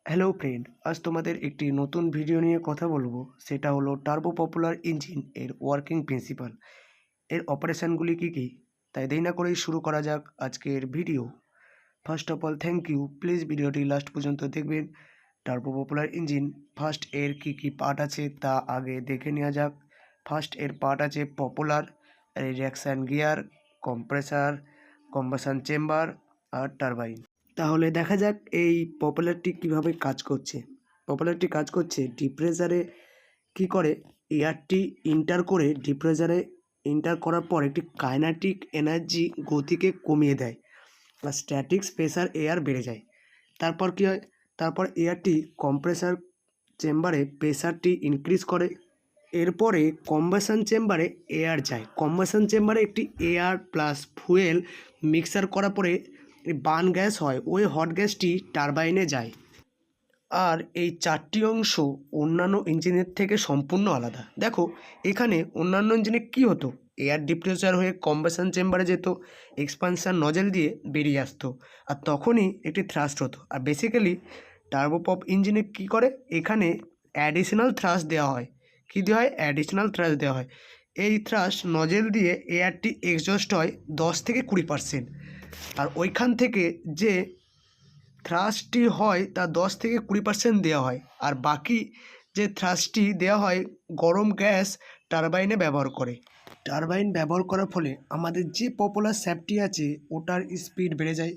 Hello friend, আজ তোমাদের একটি নতুন ভিডিও নিয়ে কথা বলবো। সেটা হলো টার্বো পপুলার ইঞ্জিন এর ওয়ার্কিং প্রিন্সিপাল, এর অপারেশানগুলি কী কী। তাই দেরি না করেই শুরু করা যাক আজকের video. First of all thank you, please ভিডিওটি লাস্ট পর্যন্ত দেখবেন। টার্বো পপুলার ইঞ্জিন ফার্স্ট এর কী কী পার্ট আছে তা আগে দেখে নেওয়া যাক। ফার্স্ট এর পার্ট আছে propeller, reaction gear, compressor, combustion chamber আর টারবাইন। তাহলে দেখা যাক এই পপুলারটি কিভাবে কাজ করছে। পপুলারটি কাজ করছে ডিপ্রেসারে কি করে, এয়ারটি ইন্টার করে ডিপ্রেসারে ইন্টার করার পর একটি কাইনেটিক এনার্জি গতিকে কমিয়ে দেয় আর স্ট্যাটিক্স প্রেসার এয়ার বেড়ে যায়। তারপর কি হয়, তারপর এয়ারটি কম্প্রেসার চেম্বারে প্রেসারটি ইনক্রিজ করে। এরপরে কম্বাসন চেম্বারে এয়ার যায়। কম্বাসন চেম্বারে একটি এয়ার প্লাস ফুয়েল মিক্সার করার পরে বার্ন গ্যাস হয়, ওই হট গ্যাসটি টারবাইনে যায়। আর এই চারটি অংশ অন্যান্য ইঞ্জিনের থেকে সম্পূর্ণ আলাদা। দেখো এখানে অন্যান্য ইঞ্জিনে কী হতো, এয়ার ডিপ্রেসার হয়ে কম্বাসন চেম্বারে যেত, এক্সপানশন নজেল দিয়ে বেরিয়ে আসতো, আর তখনই একটি থ্রাস্ট হতো। আর বেসিক্যালি টার্বোপপ ইঞ্জিনে কী করে, এখানে অ্যাডিশনাল থ্রাস্ট দেওয়া হয়। কী দেওয়া হয়, অ্যাডিশনাল থ্রাস্ট দেওয়া হয়। এই থ্রাস্ট নজেল দিয়ে এয়ারটি এক্সজস্ট হয় 10-20%, আর ওইখান থেকে যে থ্রাস্টটি হয় তা 10-20% দেওয়া হয়, আর বাকি যে থ্রাস্টটি দেওয়া হয় গরম গ্যাস টারবাইনে ব্যবহার করে। টারবাইন ব্যবহার করার ফলে আমাদের যে পপুলার শ্যাফটটি আছে ওটার স্পিড বেড়ে যায়।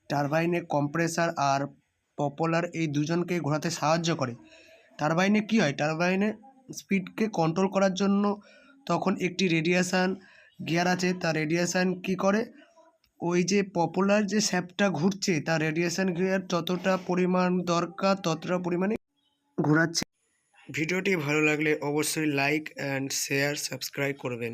টারবাইনে কম্প্রেসার আর পপুলার এই দুজনকে ঘোরাতে সাহায্য করে। টারবাইনে কী হয়, টারবাইনে স্পিডকে কন্ট্রোল করার জন্য তখন একটি রেডিয়েশান গিয়ার আছে, তার রেডিয়েশান কী করে, ওই যে পপুলার যে শ্যাফটটা ঘুরছে তার রেডিয়েশান গিয়ার যতটা পরিমাণ দরকার ততটা পরিমাণে ঘোরাচ্ছে। ভিডিওটি ভালো লাগলে অবশ্যই লাইক অ্যান্ড শেয়ার সাবস্ক্রাইব করবেন।